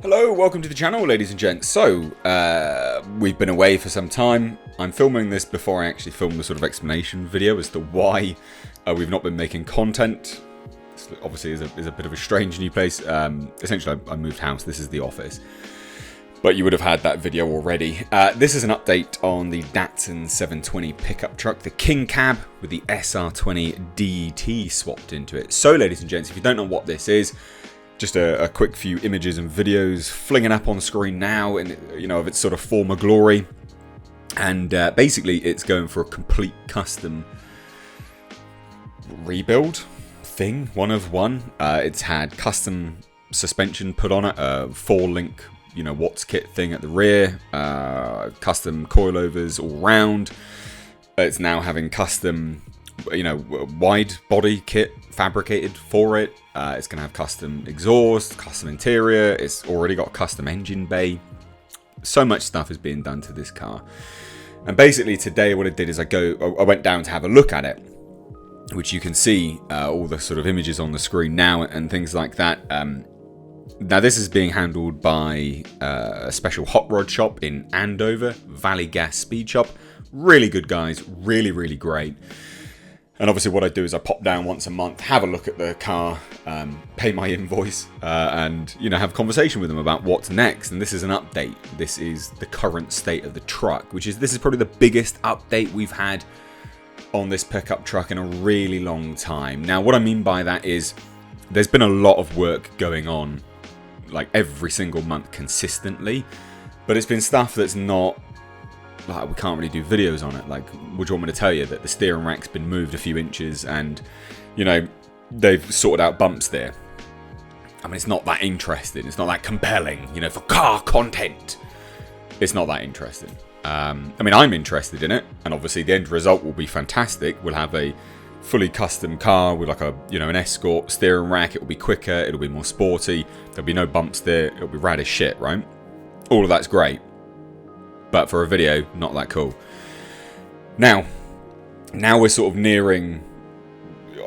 Hello, welcome to the channel, ladies and gents. So, we've been away for some time. I'm filming this before I actually film the sort of explanation video as to why we've not been making content. This obviously is a bit of a strange new place. Essentially, I moved house. This is the office. But you would have had that video already. This is an update on the Datsun 720 pickup truck, the King Cab with the SR20 DET swapped into it. So, ladies and gents, if you don't know what this is, just a quick few images and videos flinging up on screen now, and of its sort of former glory. And basically, it's going for a complete custom rebuild thing, one of one. It's had custom suspension put on it, a 4-link, Watts kit thing at the rear, custom coilovers all round. It's now having custom, wide body kit fabricated for it. It's going to have custom exhaust, custom interior. It's already got a custom engine bay. So much stuff is being done to this car. And basically today what I did is I went down to have a look at it, which you can see all the sort of images on the screen now and things like that. Now this is being handled by a special hot rod shop in Andover, Valley Gas Speed Shop. Really good guys, really, really great. And obviously what I do is I pop down once a month, have a look at the car, pay my invoice, and have a conversation with them about what's next. And this is an update. This is the current state of the truck, this is probably the biggest update we've had on this pickup truck in a really long time. Now what I mean by that is there's been a lot of work going on, like every single month consistently, but it's been stuff that's not, like, we can't really do videos on it. Like, would you want me to tell you that the steering rack's been moved a few inches and, they've sorted out bumps there? I mean, it's not that interesting. It's not that compelling, for car content. It's not that interesting. I mean, I'm interested in it, and obviously the end result will be fantastic. We'll have a fully custom car with like an Escort steering rack. It will be quicker. It'll be more sporty. There'll be no bumps there. It'll be rad as shit, right? All of that's great. But for a video, not that cool. Now we're sort of nearing,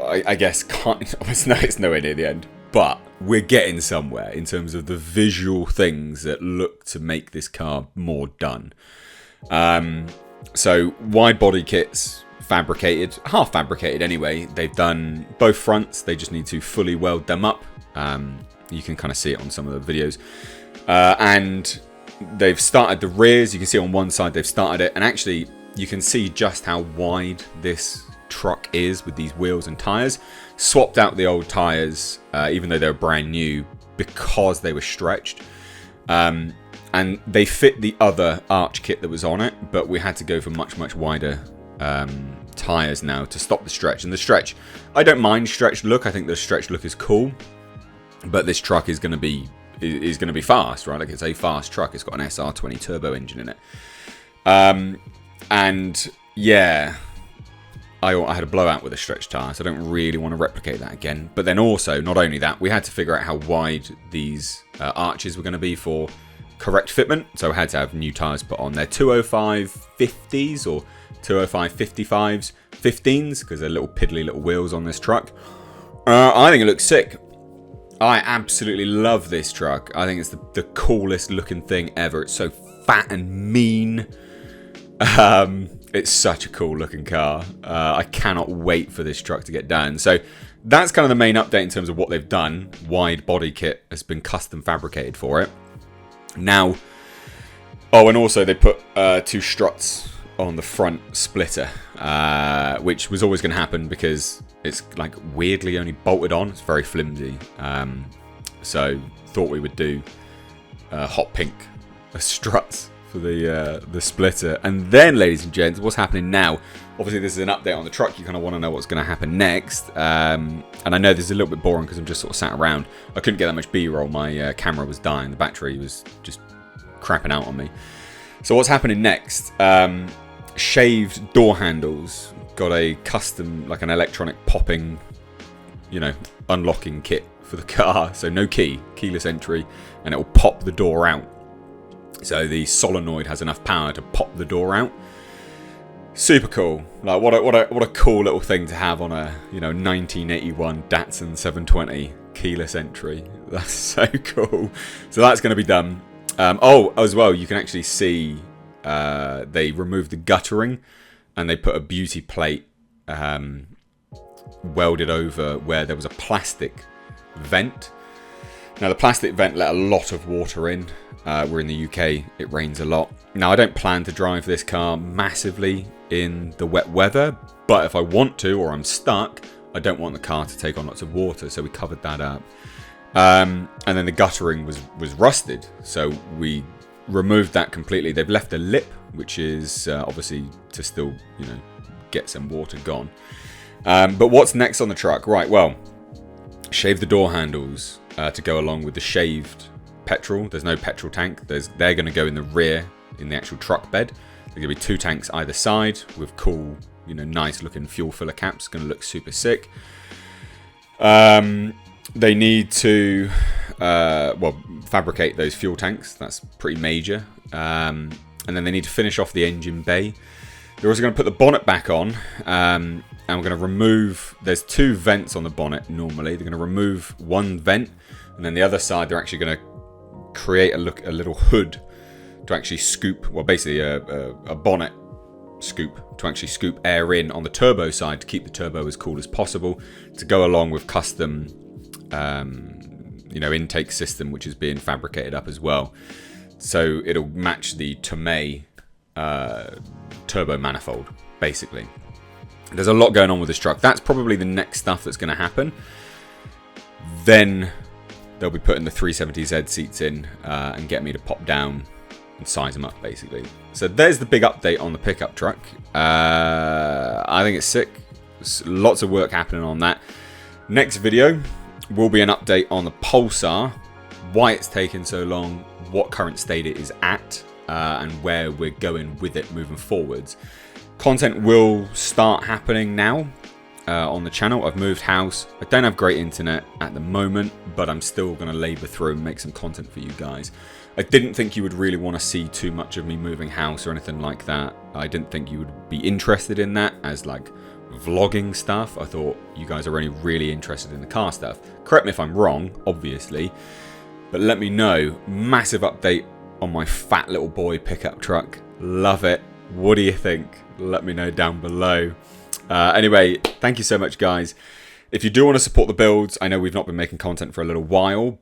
I guess, it's nowhere near the end, but we're getting somewhere in terms of the visual things that look to make this car more done. So wide body kits, fabricated, half fabricated anyway. They've done both fronts. They just need to fully weld them up. You can kind of see it on some of the videos. And they've started the rears. You can see on one side they've started it, and actually you can see just how wide this truck is with these wheels and tires. Swapped out the old tires, even though they were brand new, because they were stretched, and they fit the other arch kit that was on it, but we had to go for much wider tires now to stop the stretch. And the stretch, I don't mind stretched look. I think the stretched look is cool, but this truck is going to be fast, right? Like, it's a fast truck. It's got an SR20 turbo engine in it. And yeah, I had a blowout with a stretched tire, so I don't really want to replicate that again. But then also, not only that, we had to figure out how wide these arches were going to be for correct fitment. So I had to have new tires put on. They're 205 50s or 205 55s, 15s, because they're little piddly little wheels on this truck. I think it looks sick. I absolutely love this truck. I think it's the coolest looking thing ever. It's so fat and mean. It's such a cool looking car. I cannot wait for this truck to get done. So that's kind of the main update in terms of what they've done. Wide body kit has been custom fabricated for it. Now, and also they put 2 struts on the front splitter, which was always going to happen because it's like weirdly only bolted on. It's very flimsy. So thought we would do hot pink struts for the splitter. And then, ladies and gents, what's happening now? Obviously this is an update on the truck. You kind of want to know what's going to happen next. And I know this is a little bit boring because I'm just sort of sat around. I couldn't get that much B-roll. My camera was dying. The battery was just crapping out on me. So what's happening next? Shaved door handles. Got a custom, like an electronic popping, unlocking kit for the car. So no key, keyless entry, and it will pop the door out. So the solenoid has enough power to pop the door out. Super cool. Like what a cool little thing to have on a 1981 Datsun 720. keyless entry. That's so cool. So that's going to be done. Oh, as well, you can actually see they removed the guttering and they put a beauty plate welded over where there was a plastic vent. Now the plastic vent let a lot of water in. We're in the UK, it rains a lot. Now I don't plan to drive this car massively in the wet weather, but if I want to or I'm stuck, I don't want the car to take on lots of water, so we covered that up. And then the guttering was rusted, so we removed that completely. They've left a lip, which is obviously to still, you know, get some water gone. But what's next on the truck? Right, well, shave the door handles to go along with the shaved petrol. There's no petrol tank. They're going to go in the rear in the actual truck bed. There's going to be 2 tanks either side with cool, you know, nice looking fuel filler caps. Going to look super sick. They need to well, fabricate those fuel tanks. That's pretty major. And then they need to finish off the engine bay. They're also going to put the bonnet back on. And we're going to remove, there's 2 vents on the bonnet normally. They're going to remove 1 vent, and then the other side they're actually going to create a little hood to actually scoop, well, basically a bonnet scoop to actually scoop air in on the turbo side to keep the turbo as cool as possible, to go along with custom you know, intake system which is being fabricated up as well, so it'll match the Tomei turbo manifold basically. There's a lot going on with this truck. That's probably the next stuff that's going to happen. Then they'll be putting the 370Z seats in and get me to pop down and size them up basically. So there's the big update on the pickup truck. I think it's sick. There's lots of work happening on that. Next video will be an update on the Pulsar, why it's taken so long, what current state it is at, and where we're going with it moving forwards. Content will start happening now on the channel. I've moved house. I don't have great internet at the moment, but I'm still going to labour through and make some content for you guys. I didn't think you would really want to see too much of me moving house or anything like that. I didn't think you would be interested in that as like vlogging stuff. I thought you guys are only really interested in the car stuff. Correct me if I'm wrong, obviously, but let me know. Massive update on my fat little boy pickup truck. Love it. What do you think? Let me know down below. Anyway, thank you so much, guys. If you do want to support the builds, I know we've not been making content for a little while,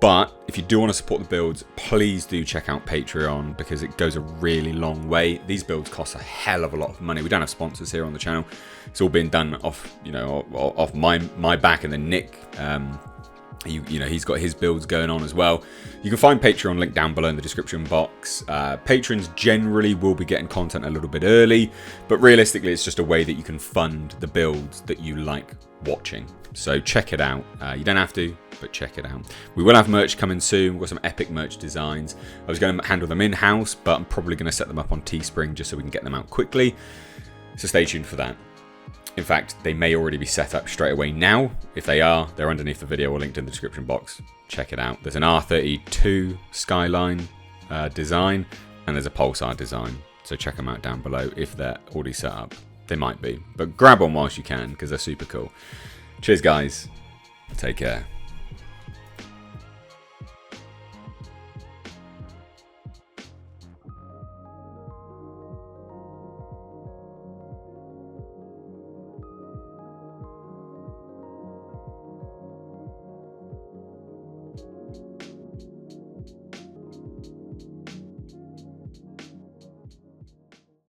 but if you do want to support the builds, please do check out Patreon, because it goes a really long way. These builds cost a hell of a lot of money. We don't have sponsors here on the channel. It's all being done off, you know, off my back, and then Nick, you know, he's got his builds going on as well. You can find Patreon link down below in the description box. Patrons generally will be getting content a little bit early, but realistically it's just a way that you can fund the builds that you like watching. So check it out. You don't have to, but check it out. We will have merch coming soon. We've got some epic merch designs. I was going to handle them in-house, but I'm probably going to set them up on Teespring just so we can get them out quickly. So stay tuned for that. In fact, they may already be set up straight away now. If they are, they're underneath the video or linked in the description box. Check it out. There's an R32 Skyline design, and there's a Pulsar design. So check them out down below if they're already set up. They might be, but grab one whilst you can, because they're super cool. Cheers, guys. Take care.